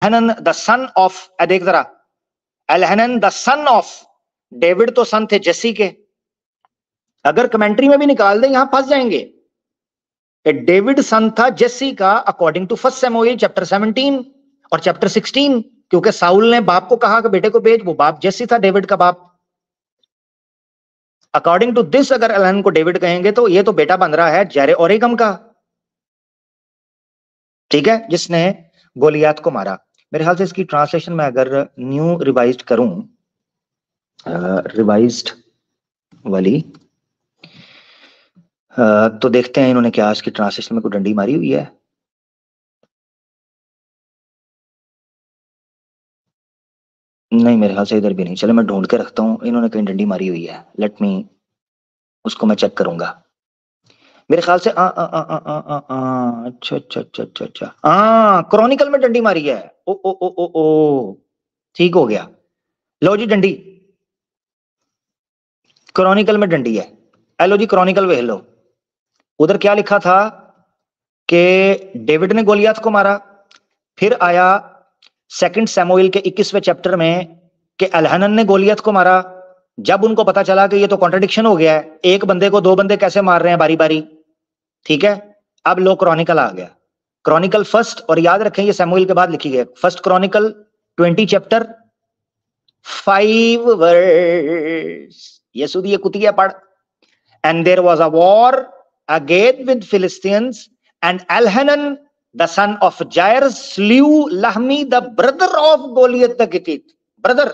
एलहनन the son of, देख जरा, एलहनन the son of, David तो सन थे जेसी के। अगर कमेंट्री में भी निकाल दें यहां फंस जाएंगे। डेविड सन था जेसी का according to first Samuel chapter 17 और चैप्टर 16, क्योंकि साउल ने बाप को कहा कि बेटे को भेज, वो बाप जेसी था, डेविड का बाप। अकॉर्डिंग टू दिस अगर एलहनन को डेविड कहेंगे तो ये तो बेटा बन रहा है जेरे ओरेगम का, ठीक है, जिसने गोलियात को मारा। मेरे ख्याल से इसकी ट्रांसलेशन में अगर न्यू रिवाइज्ड करूं, रिवाइज्ड वाली, तो देखते हैं इन्होंने क्या इसकी ट्रांसलेशन में कोई डंडी मारी हुई है। नहीं, मेरे ख्याल से इधर भी नहीं। चलो मैं ढूंढ के रखता हूं, इन्होंने कहीं डंडी मारी हुई है, लेट मी, उसको मैं चेक करूंगा। मेरे ख्याल से अच्छा अच्छा अच्छा अच्छा अच्छा, हाँ क्रॉनिकल में डंडी मारी है। ओ ओ ओ ओ ओ, ठीक हो गया। लो जी डंडी, क्रॉनिकल में डंडी है। लो जी क्रॉनिकल वे लो, उधर क्या लिखा था कि डेविड ने गोलियात को मारा। फिर आया सेकंड सैमुएल के 21वें चैप्टर में कि एलहनन ने गोलियत को मारा। जब उनको पता चला कि ये तो कॉन्ट्रडिक्शन हो गया है, एक बंदे को दो बंदे कैसे मार रहे हैं बारी बारी, ठीक है, अब लो क्रॉनिकल आ गया। क्रॉनिकल फर्स्ट, और याद रखें ये सैमुएल के बाद लिखी गई, फर्स्ट क्रॉनिकल 20 चैप्टर 5 वर्स, यीशु दी कुतिया पढ़। And there was a war again with Philistines and Elhanan the son of Jair slew Lahmi the brother of Goliath the Gittite। Brother,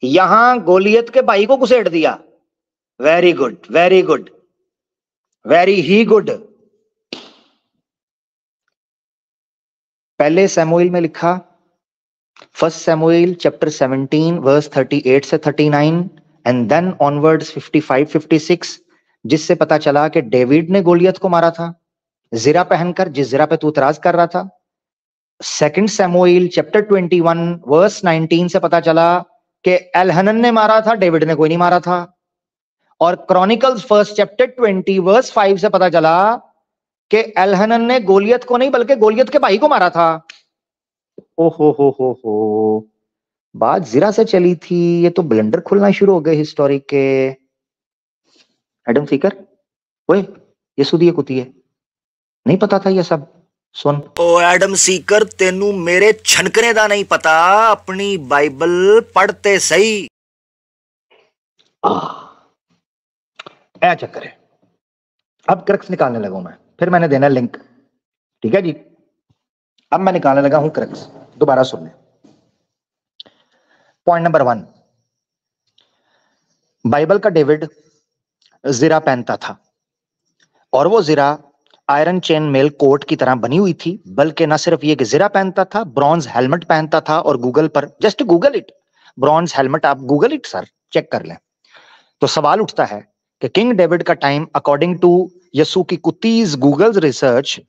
यहां गोलियत के भाई को घुसेड़ दिया। Very good, very good, very ही गुड। पहले सैमुएल में लिखा, फर्स्ट सैमुएल चैप्टर 17 वर्स 38 से 39 एंड देन ऑनवर्ड्स 55 56, जिससे पता चला कि डेविड ने गोलियत को मारा था जिरा पहनकर, जिस जिरा पे तू इतराज कर रहा था। सेकंड सैमुएल चैप्टर 21 वर्स 19 से पता चला कि एलहनन ने मारा था, डेविड ने कोई नहीं मारा था। और क्रॉनिकल्स फर्स्ट चैप्टर 20 वर्स 5 से पता चला कि एलहनन ने गोलियत को नहीं बल्कि गोलियत के भाई को मारा था। ओहो हो, बात जिरा से चली थी, ये तो ब्लेंडर खुलना शुरू हो गए हिस्टोरिक के। एडम सीकर, ओए ये सुदिए कुती है, नहीं पता था ये सब। सुन ओ एडम सीकर, तेनू मेरे छनकने दा नहीं पता, अपनी बाइबल पढ़ते सही। ऐ चक्कर है। अब क्रक्स निकालने लगा मैं, फिर मैंने देना लिंक, ठीक है जी। अब मैं निकालने लगा हूं क्रक्स, दोबारा सुन ले। पॉइंट नंबर 1, बाइबल का डेविड जिरा पहनता था, और वो जिरा आयरन चेन मेल कोट की तरह बनी हुई थी। बल्कि ना सिर्फ ये कि जिरा पहनता था, ब्रॉन्ज हेलमेट पहनता था। और गूगल पर just Google it, bronze helmet, आप गूगल इट सर, चेक कर लें। तो सवाल उठता है कि किंग डेविड का टाइम अकॉर्डिंग टू यसू की कुतीज गूगल रिसर्च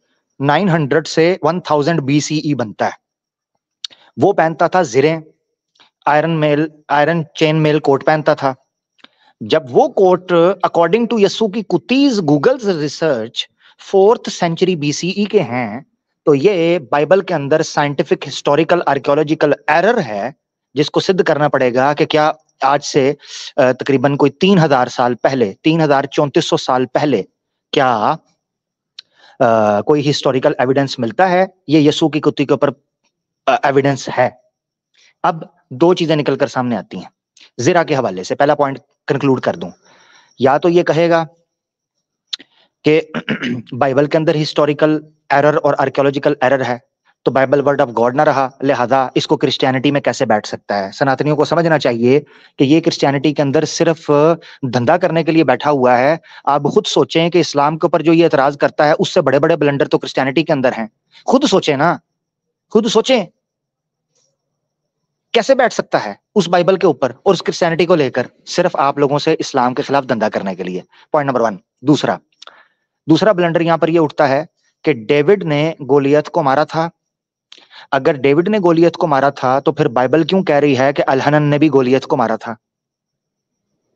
900 से 1000 BCE बनता है। वो पहनता था जिरे, आयरन चेन मेल कोट पहनता था। जब वो कोट अकॉर्डिंग टू यसू की कुतीज Google research 4th century BCE के हैं, तो ये बाइबल के अंदर साइंटिफिक हिस्टोरिकल आर्कियोलॉजिकल एरर है, जिसको सिद्ध करना पड़ेगा कि क्या आज से तकरीबन कोई 3000 साल पहले, 3400 साल पहले, क्या कोई हिस्टोरिकल एविडेंस मिलता है। ये यसू की कुत्ती के ऊपर एविडेंस है। अब दो चीजें निकलकर सामने आती हैं जिरा के हवाले से। पहला पॉइंट कंक्लूड कर दूं, या तो ये कहेगा कि बाइबल के अंदर हिस्टोरिकल एरर और आर्कियोलॉजिकल एरर है, तो बाइबल वर्ड ऑफ गॉड ना रहा, लिहाजा इसको क्रिश्चियनिटी में कैसे बैठ सकता है। सनातनियों को समझना चाहिए कि ये क्रिश्चियनिटी के अंदर सिर्फ धंधा करने के लिए बैठा हुआ है। आप खुद सोचें कि इस्लाम के ऊपर जो ये एतराज करता है, उससे बड़े बड़े ब्लंडर तो क्रिश्चियनिटी के अंदर हैं। खुद सोचें ना, खुद सोचें कैसे बैठ सकता है उस बाइबल के ऊपर और उस क्रिश्चियनिटी को लेकर, सिर्फ आप लोगों से इस्लाम के खिलाफ धंधा करने के लिए। Point number 1। दूसरा ब्लंडर यहां पर यह उठता है कि डेविड ने गोलियत को मारा था। अगर डेविड ने गोलियत को मारा था तो फिर बाइबल क्यों कह रही है कि एलहनन ने भी गोलियत को मारा था?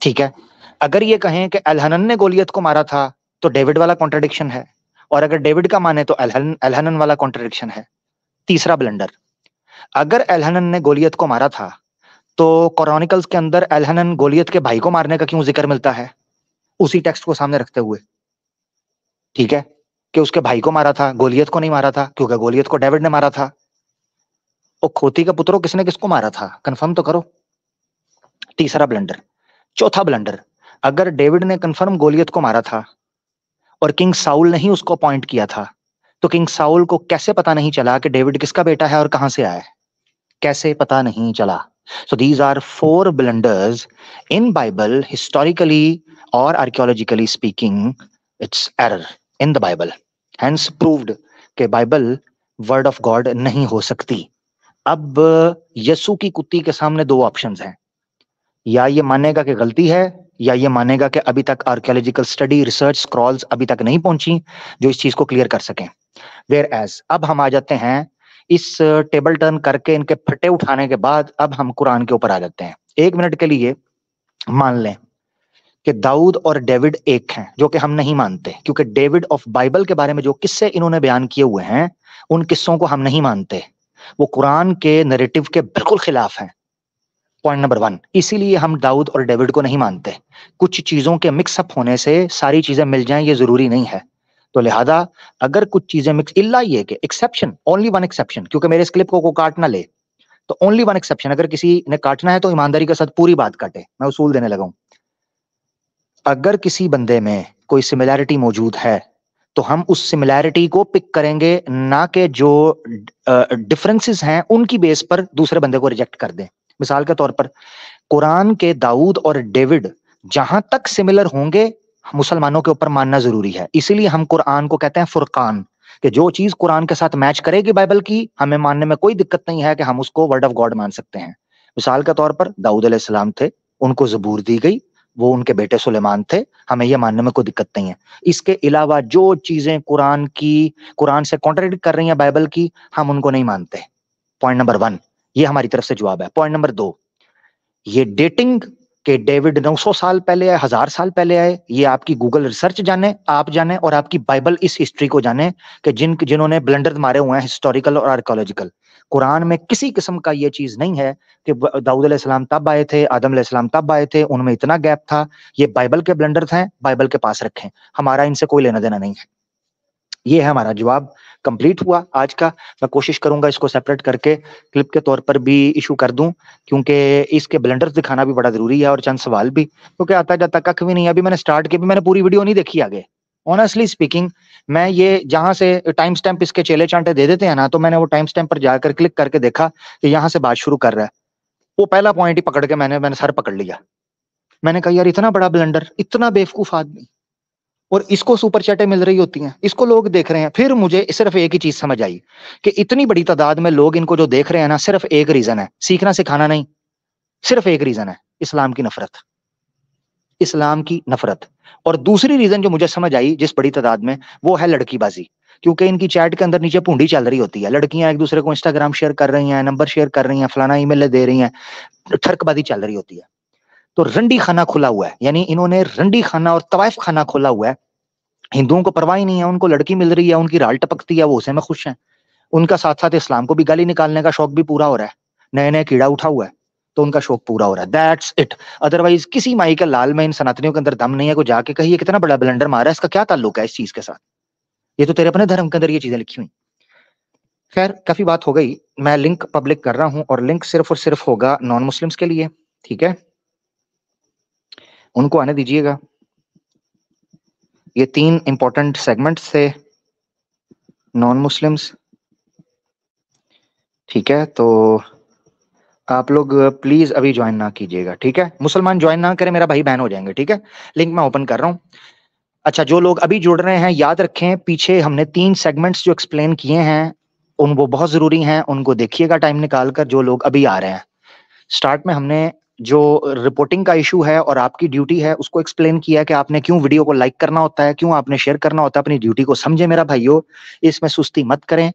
ठीक है, अगर ये कहें कि एलहनन ने गोलियत को मारा था तो डेविड वाला कॉन्ट्रडिक्शन है, और अगर डेविड का माने तो एलहनन वाला कॉन्ट्रडिक्शन है। तीसरा ब्लंडर, अगर एलहनन ने गोलियत को मारा था तो क्रॉनिकल्स के अंदर एलहनन गोलियत के भाई को मारने का क्यों जिक्र मिलता है, उसी टेक्स्ट को सामने रखते हुए? ठीक है, कि उसके भाई को मारा था, गोलियत को नहीं मारा था, क्योंकि गोलियत को डेविड ने मारा था। और खोती का पुत्रों, किसने किसको मारा था, कंफर्म तो करो। तीसरा ब्लंडर। चौथा ब्लंडर, अगर डेविड ने कंफर्म गोलियत को मारा था और किंग साउल ने ही उसको अपॉइंट किया था, तो किंग साउल को कैसे पता नहीं चला कि डेविड किसका बेटा है और कहां से आया है? कैसे पता नहीं चला? So these are 4 blunders in Bible, historically or archaeologically speaking. It's error in the Bible, hence proved कि बाइबल वर्ड ऑफ गॉड नहीं हो सकती। अब यीशु की कुत्ती के सामने 2 ऑप्शंस हैं, या ये मानेगा कि गलती है, या ये मानेगा कि अभी तक आर्कियोलॉजिकल स्टडी, रिसर्च, स्क्रॉल्स अभी तक नहीं पहुंची जो इस चीज को क्लियर कर सकें। वेयर एज अब हम आ जाते हैं इस टेबल टर्न करके, इनके फटे उठाने के बाद अब हम कुरान के ऊपर आ जाते हैं। 1 मिनट के लिए मान लें कि दाऊद और डेविड एक हैं, जो कि हम नहीं मानते, क्योंकि डेविड ऑफ बाइबल के बारे में जो किस्से इन्होंने बयान किए हुए हैं उन किस्सों को हम नहीं मानते, वो कुरान के नैरेटिव के बिल्कुल खिलाफ हैं। पॉइंट नंबर 1, इसीलिए हम दाऊद और डेविड को नहीं मानते। कुछ चीजों के मिक्सअप होने से सारी चीजें मिल जाएं ये जरूरी नहीं है, तो लिहाजा अगर कुछ चीजें मिक्स, इल्ला ये कि एक्सेप्शन, ओनली वन एक्सेप्शन, क्योंकि मेरे इस क्लिप को काट ना ले, तो ओनली वन एक्सेप्शन, अगर किसी ने काटना है तो ईमानदारी के साथ पूरी बात काटे, मैं उसूल देने लगा हूं। अगर किसी बंदे में कोई सिमिलैरिटी मौजूद है तो हम उस सिमिलैरिटी को पिक करेंगे, ना कि जो डिफरेंसेस हैं उनकी बेस पर दूसरे बंदे को रिजेक्ट कर दें। मिसाल के तौर पर कुरान के दाऊद और डेविड जहां तक सिमिलर होंगे मुसलमानों के ऊपर मानना जरूरी है, इसीलिए हम कुरान को कहते हैं फुरकान, कि जो चीज कुरान के साथ मैच करेगी बाइबल की, हमें मानने में कोई दिक्कत नहीं है कि हम उसको वर्ड ऑफ गॉड मान सकते हैं। मिसाल के तौर पर दाऊद अलैहिस्सलाम थे, उनको जबूर दी गई, वो उनके बेटे सुलेमान थे, हमें यह मानने में कोई दिक्कत नहीं है। इसके अलावा जो चीजें कुरान से कॉन्ट्रडिक्ट कर रही हैं बाइबल की, हम उनको नहीं मानते। पॉइंट नंबर 1, ये हमारी तरफ से जवाब है। पॉइंट नंबर 2, ये डेटिंग के डेविड 900 साल पहले आए, 1000 साल पहले आए, ये आपकी गूगल रिसर्च जाने, आप जाने, और आपकी बाइबल इस हिस्ट्री को जाने कि जिन्होंने ब्लंडर मारे हुए हैं हिस्टोरिकल और आर्कियोलॉजिकल। कुरान में किसी किस्म का ये चीज नहीं है कि दाऊद अलैहिस्सलाम तब आए थे, आदम अलैहिस्सलाम तब आए थे, उनमें इतना गैप था। ये बाइबल के ब्लंडर थे, बाइबल के पास रखें, हमारा इनसे कोई लेना देना नहीं है। ये है हमारा जवाब, कंप्लीट हुआ आज का। मैं कोशिश करूंगा इसको सेपरेट करके क्लिप के तौर पर भी इशू कर दूं, क्योंकि इसके ब्लंडर्स दिखाना भी बड़ा जरूरी है और चंद सवाल भी, क्योंकि आता जाता कख भी नहीं है। अभी मैंने स्टार्ट किया, मैंने पूरी वीडियो नहीं देखी आगे, ऑनेस्टली स्पीकिंग। मैं ये जहां से टाइम स्टैम्प इसके चेले चांटे दे देते हैं ना, तो मैंने वो टाइम स्टैम्प पर जाकर क्लिक करके देखा कि यहाँ से बात शुरू कर रहा है। वो पहला पॉइंट ही पकड़ के मैंने सर पकड़ लिया। मैंने कहा यार इतना बड़ा ब्लंडर, इतना बेवकूफ आदमी, और इसको सुपर चैटें मिल रही होती हैं, इसको लोग देख रहे हैं। फिर मुझे सिर्फ एक ही चीज समझ आई कि इतनी बड़ी तादाद में लोग इनको जो देख रहे हैं ना, सिर्फ एक रीजन है, सीखना सिखाना नहीं, सिर्फ एक रीजन है, इस्लाम की नफरत, इस्लाम की नफरत। और दूसरी रीजन जो मुझे समझ आई जिस बड़ी तादाद में, वो है लड़कीबाजी, क्योंकि इनकी चैट के अंदर नीचे पूंडी चल रही होती है, लड़कियां एक दूसरे को इंस्टाग्राम शेयर कर रही हैं, नंबर शेयर कर रही हैं, फलाना ईमेल दे रही हैं, ठरकबाजी चल रही होती है। तो रंडी खाना खुला हुआ है, यानी इन्होंने रंडी खाना और तवाइफ खाना खोला हुआ है। हिंदुओं को परवाह ही नहीं है, उनको लड़की मिल रही है, उनकी राल टपकती है, वो उसे में खुश हैं। उनका साथ साथ इस्लाम को भी गाली निकालने का शौक भी पूरा हो रहा है, नए नए कीड़ा उठा हुआ है, तो उनका शौक पूरा हो रहा है। That's it. अदरवाइज किसी माई के लाल में इन सनातनियों के अंदर दम नहीं है, को जाके कहिए कितना बड़ा ब्लंडर मारा है, इसका क्या ताल्लुक है इस चीज के साथ, ये तो तेरे अपने धर्म के अंदर ये चीजें लिखी हुई। खैर काफी बात हो गई, मैं लिंक पब्लिक कर रहा हूं, और लिंक सिर्फ और सिर्फ होगा नॉन मुस्लिम्स के लिए, ठीक है, उनको आने दीजिएगा। ये 3 इंपॉर्टेंट सेगमेंट्स थे, नॉन मुस्लिम्स, ठीक है। तो आप लोग प्लीज अभी ज्वाइन ना कीजिएगा, ठीक है, मुसलमान ज्वाइन ना करें, मेरा भाई बहन हो जाएंगे, ठीक है। लिंक मैं ओपन कर रहा हूं। अच्छा, जो लोग अभी जुड़ रहे हैं याद रखें, पीछे हमने 3 सेगमेंट्स जो एक्सप्लेन किए हैं वो बहुत जरूरी हैं, उनको देखिएगा टाइम निकालकर, जो लोग अभी आ रहे हैं। स्टार्ट में हमने जो रिपोर्टिंग का इशू है और आपकी ड्यूटी है उसको एक्सप्लेन किया है कि आपने क्यों वीडियो को लाइक करना होता है, क्यों आपने शेयर करना होता है, अपनी ड्यूटी को समझे मेरा भाइयों, इसमें सुस्ती मत करें।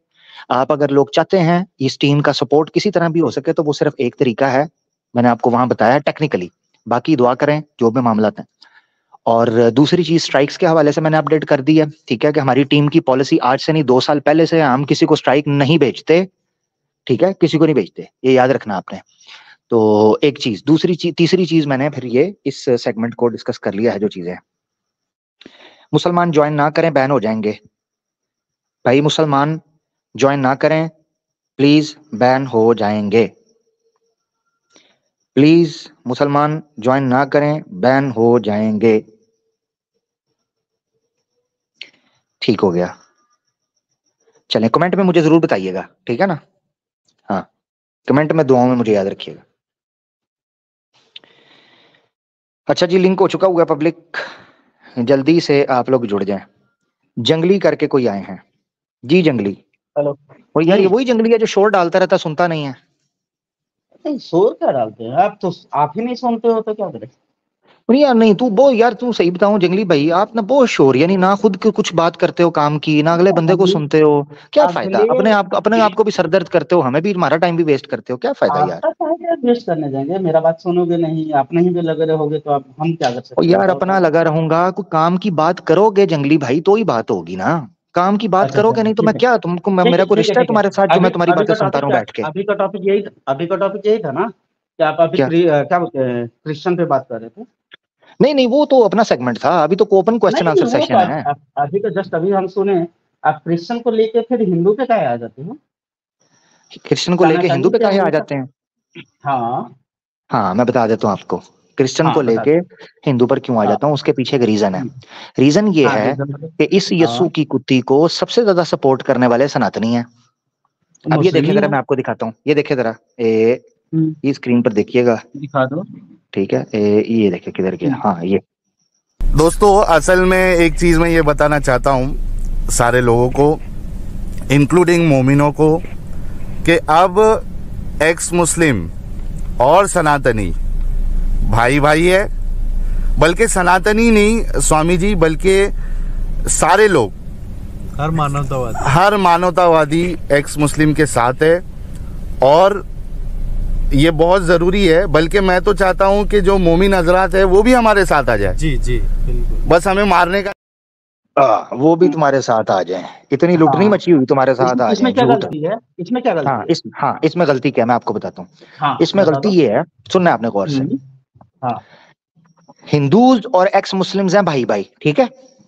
आप अगर लोग चाहते हैं इस टीम का सपोर्ट किसी तरह भी हो सके, तो वो सिर्फ एक तरीका है, मैंने आपको वहां बताया टेक्निकली, बाकी दुआ करें जो भी मामला है। और दूसरी चीज स्ट्राइक्स के हवाले से मैंने अपडेट कर दी है, ठीक है, कि हमारी टीम की पॉलिसी आज से नहीं 2 साल पहले से, हम किसी को स्ट्राइक नहीं भेजते, ठीक है, किसी को नहीं बेचते, ये याद रखना आपने। तो एक चीज, दूसरी चीज, तीसरी चीज मैंने फिर ये इस सेगमेंट को डिस्कस कर लिया है जो चीजें, मुसलमान ज्वाइन ना करें, बैन हो जाएंगे भाई, मुसलमान ज्वाइन ना करें प्लीज, बैन हो जाएंगे, प्लीज मुसलमान ज्वाइन ना करें, बैन हो जाएंगे। ठीक हो गया, चलें, कमेंट में मुझे जरूर बताइएगा, ठीक है ना, हाँ कमेंट में दुआओं में मुझे याद रखिएगा। अच्छा जी, लिंक हो चुका हुआ है पब्लिक, जल्दी से आप लोग जुड़ जाएं। जंगली करके कोई आए हैं जी, जंगली। हेलो। और यार ये वही जंगली है जो शोर डालता रहता, सुनता नहीं है। नहीं, शोर क्या डालते हैं आप, तो आप ही नहीं सुनते हो तो क्या करें। नहीं यार, नहीं तू वो, यार तू सही बताऊं जंगली भाई, आप ना बहुत शोर, यानी ना खुद कुछ बात करते हो काम की, ना अगले बंदे को सुनते हो, क्या फायदा, अपने आप को भी सरदर्द करते हो, हमें भी, हमारा टाइम भी वेस्ट करते हो, क्या फायदा यार। आपका टाइम वेस्ट करने जाएंगे, मेरा बात सुनोगे नहीं, आप नहीं भी लगे रहोगे तो आप हम क्या कर और सकते हैं, यार बताओ। अपना लगा रहूंगा, कोई काम की बात करोगे जंगली भाई तो ही बात होगी ना, काम की बात अच्छा करोगे चलो नहीं तो ठीक मैं है, क्या, तुमको ठीक मेरा है, कोई ठीक है, रिश्ता है ठीक है। तुम्हारे साथ जो अभी मैं तुम्हारी अभी का बातें सुनता टॉपिक रहूं क्या, बैठ के। अभी का टॉपिक यही था ना, कि आप अभी क्या, क्या बोलते हैं, क्रिश्चियन पे बात कर रहे थे। नहीं नहीं, वो तो अपना सेगमेंट था, अभी तो ओपन क्वेश्चन नहीं आंसर वो तो सेशन है। अभी तो जस्ट अभी हम सुने, आप क्रिश्चियन को लेके फिर हिंदू पे क्या आ जाते हो, क्रिश्चियन को जानना लेके हिंदू चाहेंगे पे क्या काहे है आ ये सब। जाते हैं। हाँ हाँ मैं बता देता हूँ आपको, क्रिश्चियन को हाँ, बता लेके दो। हिंदू पर क्यों आ हाँ जाता हूँ, उसके पीछे एक रीजन है। रीजन ये हाँ, है रीजन बताओ। कि इस यस्सु हाँ, की कुत्ती को सबसे ज्यादा सपोर्ट करने वाले सनातनी हैं। अब ये मुस्लिम देखिए ही जरा, है। मैं आपको दिखाता हूँ, ये देखिए जरा, ये स्क्रीन पर देखिएगा, दिखा दो। ठीक है, ये देखिए किधर गया, हाँ ये। दोस्तों असल में एक चीज मैं ये बताना चाहता हूँ सारे लोगों को, इंक्लूडिंग मोमिनों को, कि अब एक्स मुस्लिम और सनातनी भाई भाई है, बल्कि सनातनी नहीं स्वामी जी, बल्कि सारे लोग, हर मानवतावादी एक्स मुस्लिम के साथ है, और ये बहुत जरूरी है। बल्कि मैं तो चाहता हूं कि जो मोमिन हजरात है वो भी हमारे साथ आ जाए। जी जी बिल्कुल, बस हमें मारने का वो भी तुम्हारे साथ आ जाए, इतनी लुटनी हाँ। मची हुई तुम्हारे साथ आ इसमें जाए, क्या झूठ। गलती है, इसमें क्या हाँ गलती है। इसमें गलती क्या है मैं आपको बताता हूँ। हाँ इसमें बता गलती दो। ये है, सुनना है आपने गौर से, हाँ हिंदूज और एक्स मुस्लिम्स हैं भाई भाई, ठीक है,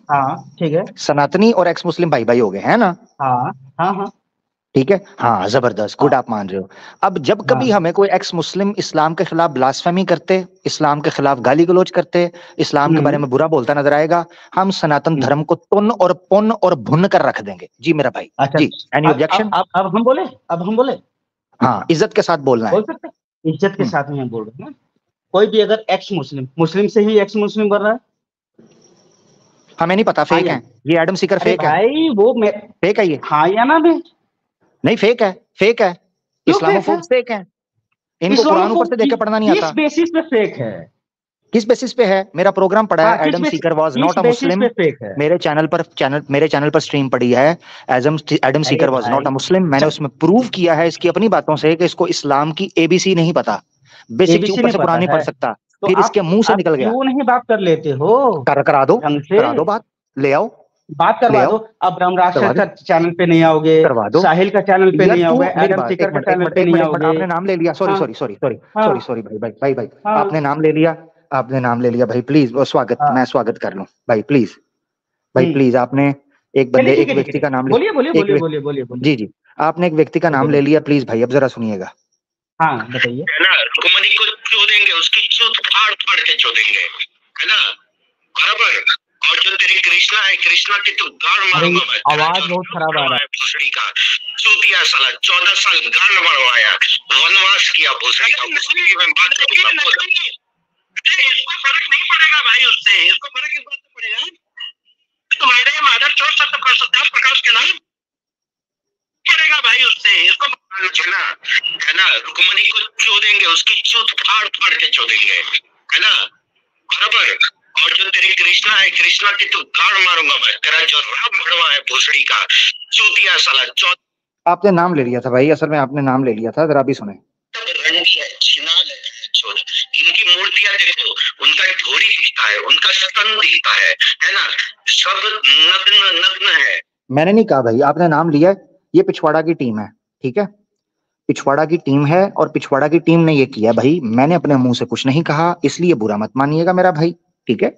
हाँ ठीक है। सनातनी और एक्स मुस्लिम भाई भाई हो गए है ना, हाँ हाँ हाँ ठीक है, हाँ जबरदस्त, गुड, हाँ आप मान रहे हो। अब जब हाँ। कभी हमें कोई एक्स मुस्लिम इस्लाम के खिलाफ ब्लास्फेमी करते, इस्लाम के खिलाफ गाली गलौज करते, इस्लाम के बारे में बुरा बोलता नजर आएगा, हम सनातन धर्म को तुन और पुन और भुन कर रख देंगे जी मेरा भाई। अच्छा, जी, एनी ऑब्जेक्शन। अब हम बोले, अब हम बोले, हाँ इज्जत के साथ बोलना है। बोल सकते हैं? इज्जत के साथ में हम बोल रहे हैं ना। कोई भी अगर एक्स मुस्लिम, मुस्लिम से ही एक्स मुस्लिम बन रहा है। हमें नहीं पता, हाँ फेक या है ये, एडम सीकर अरे फेक है, भाई वो मैं, फेक है ये, हाँ या ना भी, नहीं फेक है, फेक है, क्यों फेक है। इस्लामोफोब फेक है, इनको कुरान ऊपर इस्लामोफोब से देख के पढ़ना नहीं किस आता। बेसिस पे फेक है। किस बेसिस पे है, मेरा प्रोग्राम पड़ा हाँ है, एडम सीकर वाज किस नॉट अ बेसिस मुस्लिम, पे फेक है। मेरे चैनल पर स्ट्रीम पड़ी है, एडम अरे सीकर वाज नॉट भाई अ मुस्लिम, मैंने उसमें प्रूव किया है इसकी अपनी बातों से कि इसको इस्लाम की एबीसी नहीं पता, बेसिक एबीसी ऊपर नहीं से कुरान पता नहीं पढ़ है, सकता, तो फिर इसके मुंह से आप निकल गया। क्यों नहीं बात कर लेते हो करा दो, ढंग से। करा दो बात, ले आओ, बात ले करवा आओ, दो। अब ब्रह्मराज करवा दो, का चैनल पे नहीं आओगे, करवा दो। साहिल का चैनल पे यार नहीं तू आओगे, मेरी एडम बात, सीकर एक का मिनट एक चैनल मिनट पे एक नहीं मिनट एक मिनट, आओगे। आपने नाम ले लिया, सॉरी हाँ सॉरी सॉरी सॉरी हाँ सॉरी सॉरी भाई भाई भाई भाई, हाँ आपने नाम ले लिया, आपने नाम ले लिया भाई, प्लीज वो स्वागत, हाँ। मैं स्वागत कर लूं भाई, प्लीज भाई प्लीज, आपने एक चलिए बंदे, ठीक एक है, ठीक है, व्यक्ति ठीक का है, नाम ले, बोलिए बोलिए एक बोलिए व्यक्ति, बोलिए बोलिए बोलिए जी जी, आपने एक व्यक्ति का नाम बोलिए। ले लिया, प्लीज भाई अब जरा सुनिएगा। हाँ बताइए। है ना, रुकमनी को चोदेंगे, उसकी चूत फाड़ फाड़ के चोदेंगे, है ना, बराबर। और जो तेरी कृष्णा है, कृष्णा की तो गाड़ अरे मारूंगा मैं, आवाज बहुत खराब आ रहा है। भोसड़ी का चूतिया साला, 14 साल गांड मरवाया, वनवास किया भोसड़ी का, भोसड़ी की मैं बात करूंगा। इसको फर्क नहीं पड़ेगा भाई, उससे इसको फर्क इस बात से पड़ेगा, तुम्हारे माधव चौथ सत्य प्रकाश के नाम पड़ेगा भाई, उससे इसको है ना, रुकमनी को चोदेंगे, उसकी चूत फाड़ फाड़ के चोदेंगे, है ना, बराबर। और जो तेरी कृष्णा है, कृष्णा की तो गाड़ मारूंगा मैं, तेरा जो रब भड़वा है भोसड़ी का चूतिया साला, आपने नाम ले लिया था भाई, असल में आपने नाम ले लिया था, जरा भी सुने। रंडी है, छिना है, इनकी मूर्तियां देखो, उनका घोड़ी दिखता है, उनका स्तन दिखता है ना, सब नग्न नग्न है। मैंने नहीं कहा भाई, आपने नाम लिया, ये पिछवाड़ा की टीम है, ठीक है, पिछवाड़ा की टीम है और पिछवाड़ा की टीम ने ये किया भाई, मैंने अपने मुंह से कुछ नहीं कहा, इसलिए बुरा मत मानिएगा मेरा भाई, ठीक है?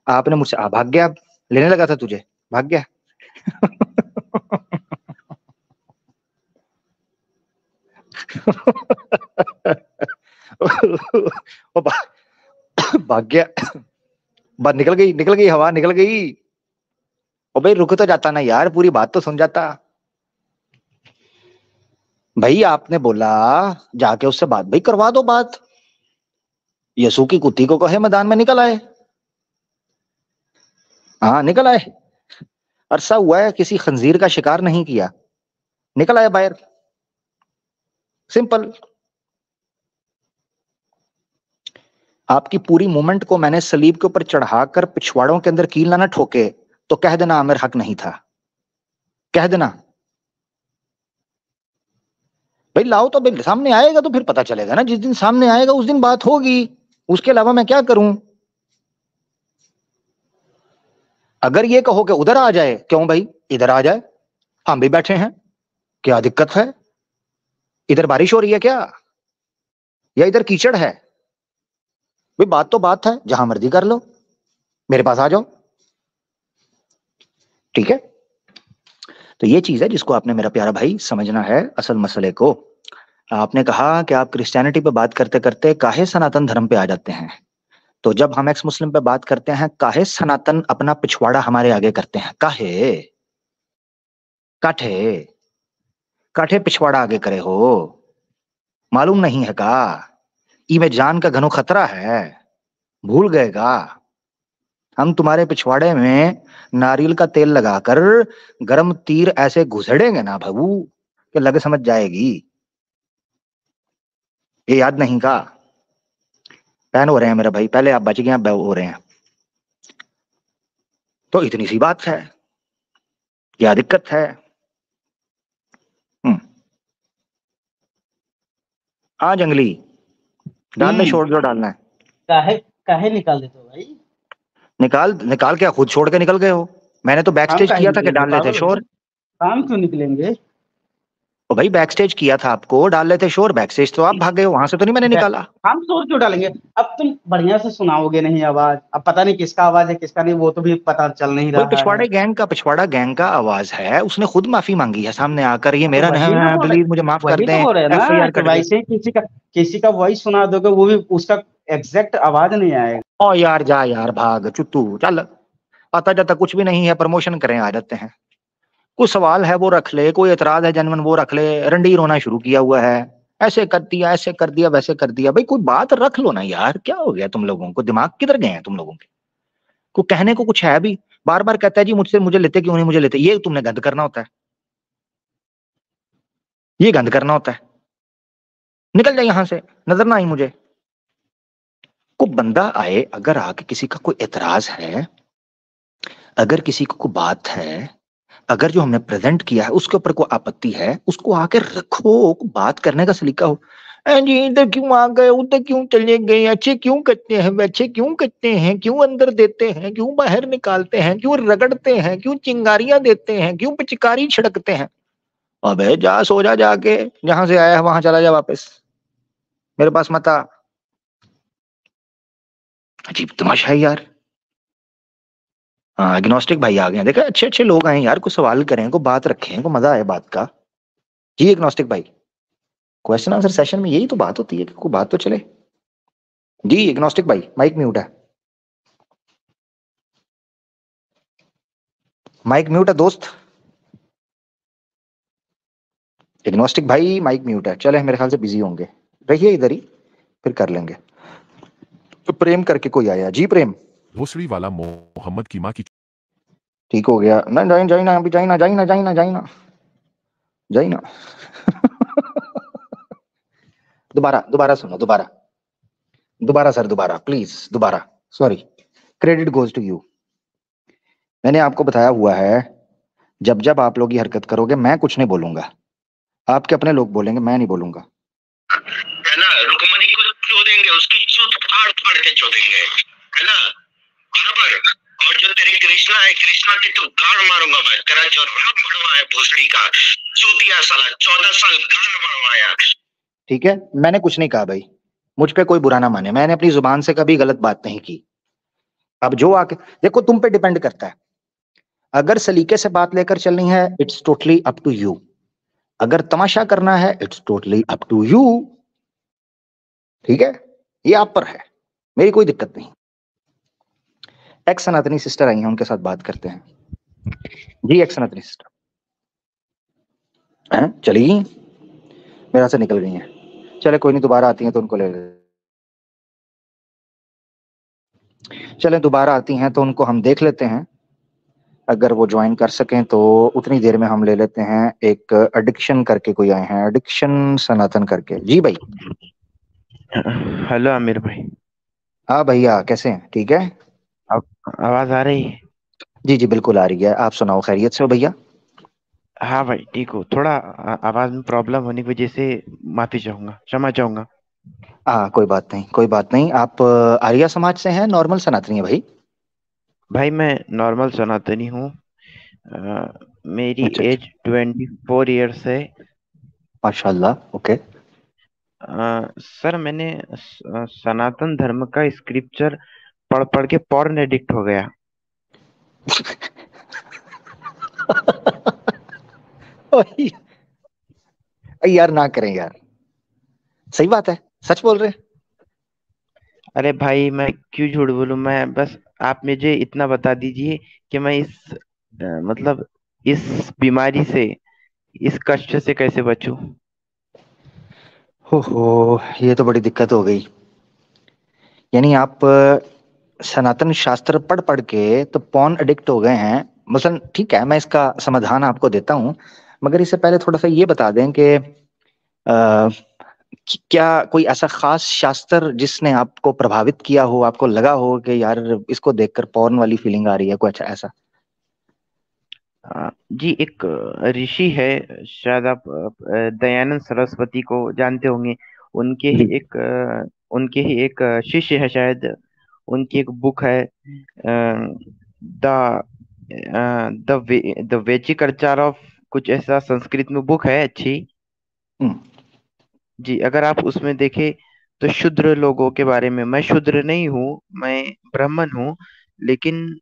आपने मुझसे भाग गया, लेने लगा था तुझे, भाग गया। भाग गया, बात निकल गई हवा निकल गई। ओ भाई रुक तो जाता ना यार, पूरी बात तो सुन जाता। भाई आपने बोला जाके उससे बात भाई करवा दो बात, यसू की कुत्ती को कहे मैदान में निकल आए। हाँ निकल आए, अरसा हुआ है किसी खंजीर का शिकार नहीं किया, निकल आए बाहर, सिंपल। आपकी पूरी मूवमेंट को मैंने सलीब के ऊपर चढ़ाकर पिछवाड़ों के अंदर कील ना ठोके तो कह देना आमिर हक नहीं था, कह देना भाई। लाओ तो भाई सामने आएगा तो फिर पता चलेगा ना, जिस दिन सामने आएगा उस दिन बात होगी, उसके अलावा मैं क्या करूं? अगर ये कहो कि उधर आ जाए, क्यों भाई इधर आ जाए, हम भी बैठे हैं, क्या दिक्कत है? इधर बारिश हो रही है क्या, या इधर कीचड़ है? भाई बात तो बात है, जहां मर्जी कर लो, मेरे पास आ जाओ, ठीक है? तो ये चीज है जिसको आपने मेरा प्यारा भाई समझना है असल मसले को। आपने कहा कि आप क्रिश्चियनिटी पे बात करते करते काहे सनातन धर्म पे आ जाते हैं, तो जब हम एक्स मुस्लिम पे बात करते हैं काहे सनातन अपना पिछवाड़ा हमारे आगे करते हैं, काहे काठे काठे पिछवाड़ा आगे करे हो, मालूम नहीं है का? ई में जान का घनो खतरा है, भूल गएगा? हम तुम्हारे पिछवाड़े में नारियल का तेल लगाकर गरम तीर ऐसे घुसेड़ेंगे ना बाबू कि लगे समझ जाएगी। ये याद नहीं का? पैन हो रहे हैं मेरा भाई, पहले आप बच गए, आप हो रहे हैं, तो इतनी सी बात है, क्या दिक्कत है? आ जंगली डाल ले, छोड़ जो डालना है। काहे काहे निकाल देते हो भाई? निकाल क्या खुद छोड़ के निकल गए हो? मैंने तो बैक स्टेज किया था कि डाल लेते शोर। काम क्यों निकलेंगे? तो भाई बैक स्टेज किया था आपको, डाल लेते शोर, बैक स्टेज तो आप भाग गए हो, वहां से तो नहीं मैंने निकाला। हम शोर क्यों डालेंगे? अब तुम बढ़िया से सुनाओगे नहीं आवाज, अब पता नहीं किसका आवाज है किसका नहीं, वो तो भी पता चल नहीं रहा है। पिछवाड़ा गैंग का आवाज है, उसने खुद माफी मांगी है सामने आकर, ये मेरा नहीं है प्लीज मुझे माफ कर दें। वैसे किसी का वॉइस सुना दोगे, वो भी उसका एग्जैक्ट आवाज नहीं आएगा। ओ यार जा यार, भाग चुत्तू, चल आता जाता कुछ भी नहीं है, प्रमोशन करें आ जाते हैं। कोई सवाल है वो रख ले, कोई एतराज है जनमन वो रख ले, रणडीर होना शुरू किया हुआ है, ऐसे कर दिया वैसे कर दिया। भाई कोई बात रख लो ना यार, क्या हो गया तुम लोगों को, दिमाग किधर गए हैं तुम लोगों के? को कहने को कुछ है भी, बार बार कहता है जी मुझे लेते क्यों नहीं, मुझे लेते, ये तुमने गंद करना होता है, ये गंद करना होता है। निकल जाए यहां से, नजर ना आई मुझे। को बंदा आए, अगर आके किसी का कोई एतराज है, अगर किसी को कोई बात है, अगर जो हमने प्रेजेंट किया है उसके ऊपर कोई आपत्ति है, उसको आके रखो, बात करने का सलीका हो। जी इधर क्यों आ गए, उधर क्यों चले गए, अच्छे क्यों करते हैं, वैसे क्यों करते हैं, क्यों अंदर देते हैं, क्यों बाहर निकालते हैं, क्यों रगड़ते हैं, क्यों चिंगारियां देते हैं, क्यों पिचकारी छिड़कते हैं? अबे जा सो जा, जाके जहां से आया है वहां चला जा वापस, मेरे पास मत आ। अजीब तमाशा है यार। हाँ एग्नोस्टिक भाई आ गए, देखा अच्छे अच्छे लोग आए यार, को सवाल करें, को बात रखें, को मजा आए बात का। जी एग्नोस्टिक भाई, क्वेश्चन आंसर सेशन में यही तो बात होती है कि कोई बात तो चले। जी एग्नोस्टिक भाई माइक म्यूट है, माइक म्यूट है दोस्त। एग्नोस्टिक भाई माइक म्यूट है, चले मेरे ख्याल से बिजी होंगे, रहिए इधर ही, फिर कर लेंगे। तो प्रेम करके कोई आया, जी प्रेम भोसड़ी वाला मोहम्मद की माँ की। ठीक हो गया ना, जाइना अभी, जाइना दोबारा सुनो, दोबारा सर, दोबारा प्लीज, दोबारा sorry, credit goes to you. मैंने आपको बताया हुआ है जब जब आप लोग ये हरकत करोगे मैं कुछ नहीं बोलूंगा, आपके अपने लोग बोलेंगे, मैं नहीं बोलूंगा, है ना? रुकमणी को चोदेंगे, उसकी चूत फाड़ फाड़ के चोदेंगे, है ना? बराबर। और जो तेरे कृष्णा है, कृष्णा की तो गाड़ मारूंगा मैं, तेरा जो राम भड़वा है भोसड़ी का, चूतिया साला 14 साल गांड मरवाया। ठीक है, मैंने कुछ नहीं कहा भाई, मुझ पे कोई बुरा ना माने, मैंने अपनी जुबान से कभी गलत बात नहीं की। अब जो आके देखो, तुम पे डिपेंड करता है। अगर सलीके से बात लेकर चलनी है, it's totally up to you. अगर तमाशा करना है, it's totally up to you. ठीक है, ये आप पर है, मेरी कोई दिक्कत नहीं। एक्स सनातनी सिस्टर आई हैं, उनके साथ बात करते हैं। जी एक्स सनातनी सिस्टर चली गई, मेरा से निकल गई हैं। चले कोई नहीं, दोबारा आती हैं तो उनको ले चले, दोबारा आती हैं तो उनको हम देख लेते हैं। अगर वो ज्वाइन कर सकें तो उतनी देर में हम ले लेते हैं। एक एडिक्शन करके कोई आए हैं, एडिक्शन सनातन करके। जी भाई। हेलो आमिर भाई। हाँ भैया, कैसे हैं? ठीक है, अब आवाज आ रही है? जी जी बिल्कुल आ रही है। आप सुनाओ, खैरियत से हो भैया? हाँ भाई ठीक हो। थोड़ा आवाज में प्रॉब्लम होने की वजह से माफी चाहूंगा, क्षमा चाहूंगा। कोई बात नहीं, कोई बात नहीं। आप आर्या समाज से हैं, नॉर्मल सनातनी है भाई? भाई मैं नॉर्मल सनातनी हूँ। मेरी अच्छा अच्छा, एज 24 ईयर्स है। माशाल्लाह। ओके। सर मैंने सनातन धर्म का स्क्रिप्चर पढ़ पढ़ के पॉर्न एडिक्ट हो गया। यार ना करें यार, सही बात है, सच बोल रहे हैं। अरे भाई मैं क्यों झूठ बोलूं। मैं बस आप मुझे इतना बता दीजिए कि मैं मतलब इस बीमारी से, इस कष्ट से कैसे बचूं। हो, ये तो बड़ी दिक्कत हो गई। यानी आप सनातन शास्त्र पढ़ पढ़ के तो पॉर्न एडिक्ट हो गए हैं। मसलन ठीक है, मैं इसका समाधान आपको देता हूँ, मगर इससे पहले थोड़ा सा ये बता दें कि क्या कोई ऐसा खास शास्त्र जिसने आपको प्रभावित किया हो, आपको लगा हो कि यार इसको देखकर पॉर्न वाली फीलिंग आ रही है, कोई अच्छा ऐसा? जी एक ऋषि है, शायद आप दयानंद सरस्वती को जानते होंगे। उनके ही जी। एक शिष्य है शायद। उनकी एक बुक है द द वेचिक कल्चर ऑफ, कुछ ऐसा संस्कृत में बुक है अच्छी। हम्म। जी अगर आप उसमें देखें तो शूद्र लोगों के बारे में, मैं शूद्र नहीं हूँ, मैं ब्राह्मण हूँ, लेकिन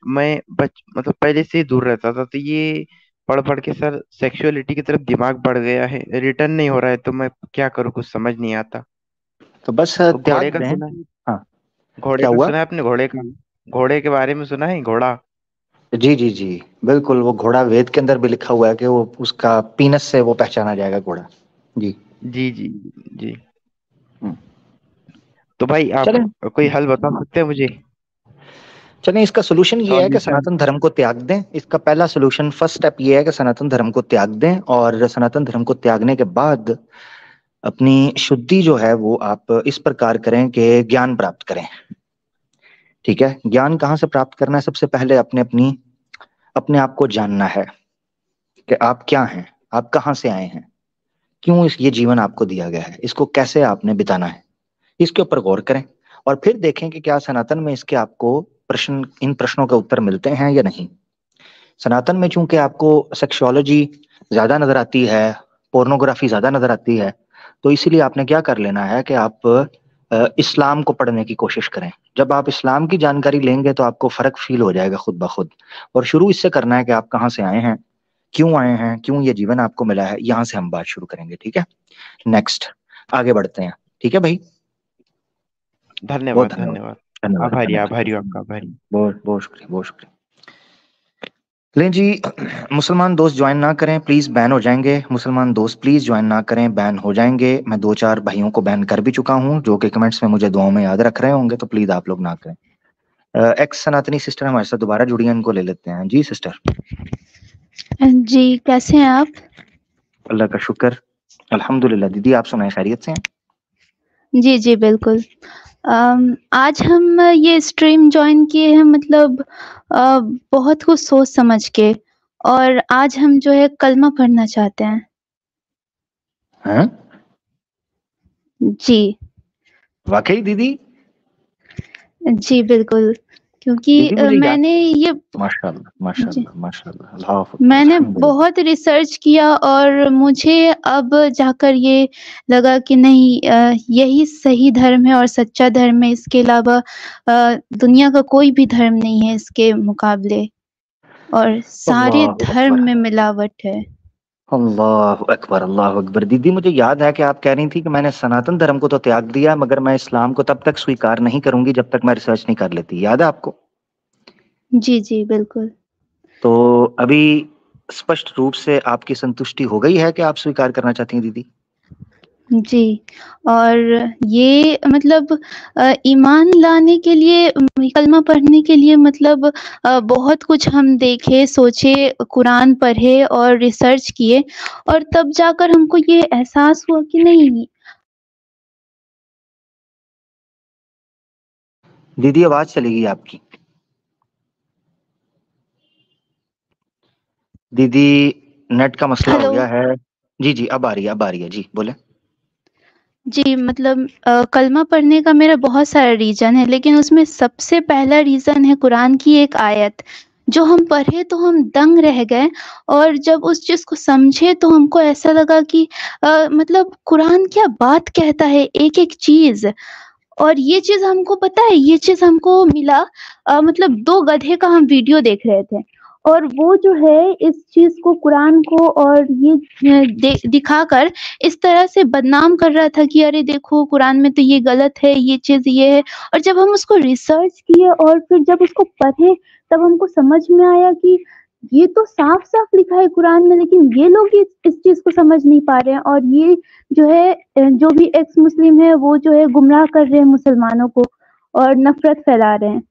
मैं मतलब पहले से ही दूर रहता था। तो ये पढ़ पढ़ के सर सेक्सुअलिटी की तरफ दिमाग बढ़ गया है, रिटर्न नहीं हो रहा है। तो मैं क्या करूँ, कुछ समझ नहीं आता। तो बस और त्याग घोड़े का दें। सुना है? हाँ। घोड़े क्या का हुआ? सुना है आपने? घोड़े के बारे में सुना है? घोड़ा। जी जी जी, बिल्कुल। वो घोड़ा वेद के अंदर भी लिखा हुआ है कि वो उसका पीनस से वो पहचाना जाएगा, घोड़ा। जी। जी जी जी। हम्म। तो भाई आप चलें, कोई हल बता सकते हैं मुझे? चलें, इसका सोल्यूशन ये है कि सॉल्यूशन। सनातन धर्म को त्याग दें। इसका पहला सोल्यूशन, फर्स्ट स्टेप ये है कि सनातन धर्म को त्याग दें, और सनातन धर्म को त्यागने के बाद अपनी शुद्धि जो है वो आप इस प्रकार करें कि ज्ञान प्राप्त करें। ठीक है, ज्ञान कहाँ से प्राप्त करना है? सबसे पहले अपने आप को जानना है कि आप क्या हैं, आप कहाँ से आए हैं, क्यों ये जीवन आपको दिया गया है, इसको कैसे आपने बिताना है, इसके ऊपर गौर करें। और फिर देखें कि क्या सनातन में इसके आपको इन प्रश्नों के उत्तर मिलते हैं या नहीं। सनातन में चूंकि आपको सेक्सुअलॉजी ज्यादा नजर आती है, पोर्नोग्राफी ज्यादा नजर आती है, तो इसीलिए आपने क्या कर लेना है कि आप इस्लाम को पढ़ने की कोशिश करें। जब आप इस्लाम की जानकारी लेंगे तो आपको फर्क फील हो जाएगा खुद ब खुद। और शुरू इससे करना है कि आप कहाँ से आए हैं, क्यों आए हैं, क्यों ये जीवन आपको मिला है, यहाँ से हम बात शुरू करेंगे। ठीक है, नेक्स्ट आगे बढ़ते हैं। ठीक है भाई, बहुत धन्यवाद धन्यवाद। धन्यवाद। धन्यवाद आभारी धन्यवाद। आभारी हूँ आपका, आभारी। बहुत बहुत शुक्रिया, बहुत शुक्रिया। लें जी, मुसलमान दोस्त ज्वाइन ना करें प्लीज, बैन हो जाएंगे। मुसलमान दोस्त प्लीज ज्वाइन ना करें, बैन हो जाएंगे। मैं 2-4 भाइयों को बैन कर भी चुका हूं, जो कि कमेंट्स में मुझे दुआओं में याद रख रहे होंगे, तो प्लीज आप लोग ना करें। एक्स सनातनी सिस्टर हमारे साथ दोबारा जुड़ी हैं, इनको ले लेते हैं। जी सिस्टर। जी कैसे हैं आप? अल्लाह का शुक्र, अल्हम्दुलिल्लाह। दीदी आप सुनाए, खैरियत से हैं? जी जी बिल्कुल। आज हम ये स्ट्रीम ज्वाइन किए हैं, मतलब बहुत कुछ सोच समझ के, और आज हम जो है कलमा पढ़ना चाहते हैं। हैं? जी वाकई दीदी? जी बिल्कुल, क्योंकि दीदी मुझे याद मैंने ये माशाल्लाह जी माशाल्लाह माशाल्लाह अल्लाह अकबर मैंने अल्हम्दुलिल्लाह। बहुत रिसर्च किया और मुझे अब जाकर ये लगा कि नहीं यही सही धर्म है और सच्चा धर्म है। इसके अलावा दुनिया का कोई भी धर्म नहीं है इसके मुकाबले और सारे अल्लाह धर्म अकबर में मिलावट है। अल्लाह अकबर अल्लाह अकबर। दीदी मुझे याद है कि आप कह रही थी कि मैंने सनातन धर्म को तो त्याग दिया मगर मैं इस्लाम को तब तक स्वीकार नहीं करूंगी जब तक मैं रिसर्च नहीं कर लेती, याद है आपको? जी, जी, बिल्कुल। तो अभी स्पष्ट रूप से आपकी संतुष्टि हो गई है कि आप स्वीकार करना चाहती हैं दीदी? जी, और ये मतलब ईमान लाने के लिए कलमा पढ़ने के लिए मतलब बहुत कुछ हम देखे, सोचे, कुरान पढ़े और रिसर्च किए और तब जाकर हमको ये एहसास हुआ कि नहीं दीदी आवाज चली गई आपकी। दीदी नेट का मसला हो हेलो। गया है। जी, जी, अब आ रही है, अब आ रही है। जी, बोलें। जी, मतलब कलमा पढ़ने का मेरा बहुत सारा रीज़न है, लेकिन उसमें सबसे पहला रीज़न है कुरान की एक आयत, जो हम पढ़े तो हम दंग रह गए और जब उस चीज़ को समझे तो हमको ऐसा लगा कि मतलब कुरान क्या बात कहता है एक-एक चीज़। और ये चीज़ हमको पता है, ये चीज़ हमको मिला मतलब 2 गधे का हम वीडियो देख रहे थे और वो जो है इस चीज़ को कुरान को और ये दिखाकर इस तरह से बदनाम कर रहा था कि अरे देखो कुरान में तो ये गलत है, ये चीज़ ये है। और जब हम उसको रिसर्च किए और फिर जब उसको पढ़े तब हमको समझ में आया कि ये तो साफ-साफ लिखा है कुरान में, लेकिन ये लोग इस चीज़ को समझ नहीं पा रहे हैं और ये जो है जो भी एक्स मुस्लिम है वो जो है गुमराह कर रहे हैं मुसलमानों को और नफ़रत फैला रहे हैं।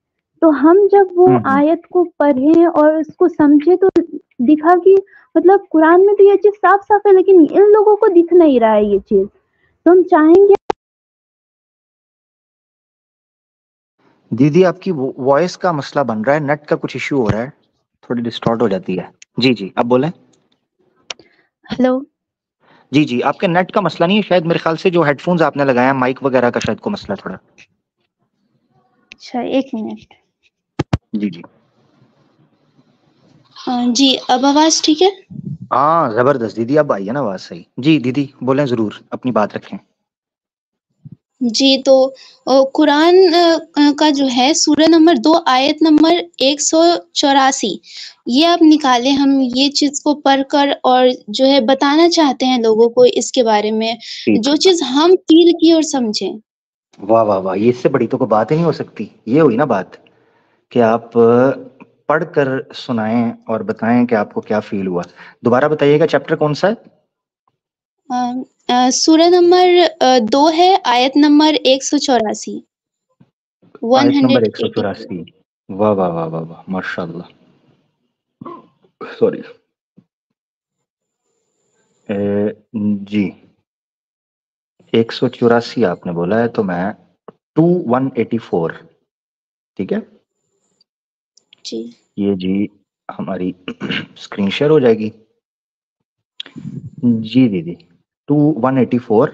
तो हम जब वो आयत को पढ़े और उसको समझे तो दिखा कि मतलब कुरान में तो ये चीज़ साफ-साफ है, लेकिन इन लोगों को दिख नहीं रहा है ये चीज़। तो हम चाहेंगे दीदी आपकी वॉइस का मसला बन रहा है, नेट का कुछ इश्यू हो रहा है, थोड़ी डिस्टॉर्ट हो जाती है। जी, जी, अब बोलें। हेलो। जी, जी, आपके नेट का मसला नहीं है, शायद मेरे ख्याल से जो हेडफ़ोन्स आपने लगाया है, माइक वगैरह का शायद को मसला थोड़ा। अच्छा 1 मिनट। जी, जी। जी, अब आवाज़ ठीक है? हाँ, ज़बरदस्त दीदी, अब आई है ना आवाज़ सही। जी, दीदी बोलें ज़रूर, अपनी बात रखें। जी, तो कुरान का जो है सूरा नंबर 2 आयत नंबर 184 ये आप निकालें। हम ये चीज़ को पढ़कर और जो है बताना चाहते हैं लोगों को इसके बारे में, ठीक जो है। चीज़ हम फ़ील किए और समझे। वाह, वाह, वाह! ये इससे बड़ी तो कोई बात ही नहीं हो सकती। ये हुई ना बात कि आप पढ़कर सुनाएँ और बताएँ कि आपको क्या फ़ील हुआ। दोबारा बताइएगा चैप्टर कौन-सा है? सूरा नंबर 2 है आयत नंबर 184 आयत नंबर 184 184। वाह, वाह, वाह, वाह, वाह! माशाअल्लाह। सॉरी। जी। 184 आपने बोला है तो मैं 184 ठीक है? जी। ये जी हमारी स्क्रीन शेयर हो जाएगी। जी दीदी, 184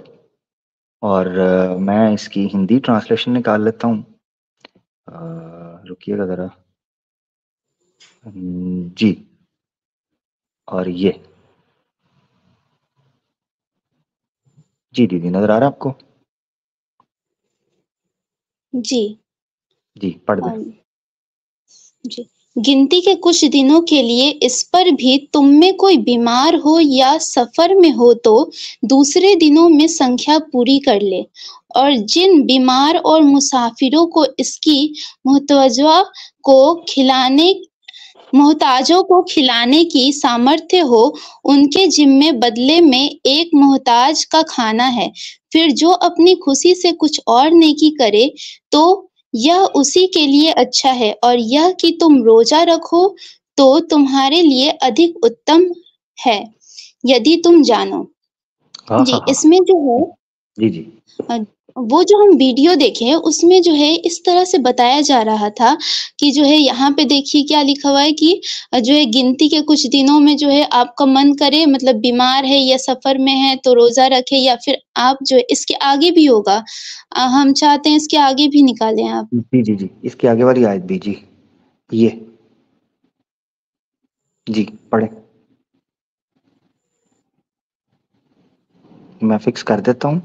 और मैं इसकी हिंदी ट्रांसलेशन निकाल लेता हूँ। रुकिएगा ज़रा। जी। और ये। जी दीदी, नज़र आ रहा है आपको? जी। जी, पढ़ दें। जी। गिनती के कुछ दिनों के लिए इस पर भी तुम में कोई बीमार हो या सफर में हो तो दूसरे दिनों में संख्या पूरी कर ले। और जिन बीमार और मुसाफिरों को इसकी मुहतवजा को खिलाने मोहताजों को खिलाने की सामर्थ्य हो, उनके जिम्मे बदले में एक मोहताज का खाना है। फिर जो अपनी खुशी से कुछ और नेकी करे, तो यह उसी के लिए अच्छा है और यह कि तुम रोज़ा रखो, तो तुम्हारे लिए अधिक उत्तम है, यदि तुम जानो। हाँ, जी, हाँ, हाँ। इसमें जो है जी, जी। वो जो हम वीडियो देखे उसमें जो है इस तरह से बताया जा रहा था कि जो है यहाँ पे देखिए क्या लिखा हुआ है कि जो है गिनती के कुछ दिनों में जो है आपका मन करे मतलब बीमार है या सफर में है तो रोजा रखे या फिर आप जो है इसके आगे भी होगा। हम चाहते हैं इसके आगे भी निकालें आप। जी, जी, जी। इसके आगे वाली आयत भी जी। ये जी पढ़े, मैं फिक्स कर देता हूं।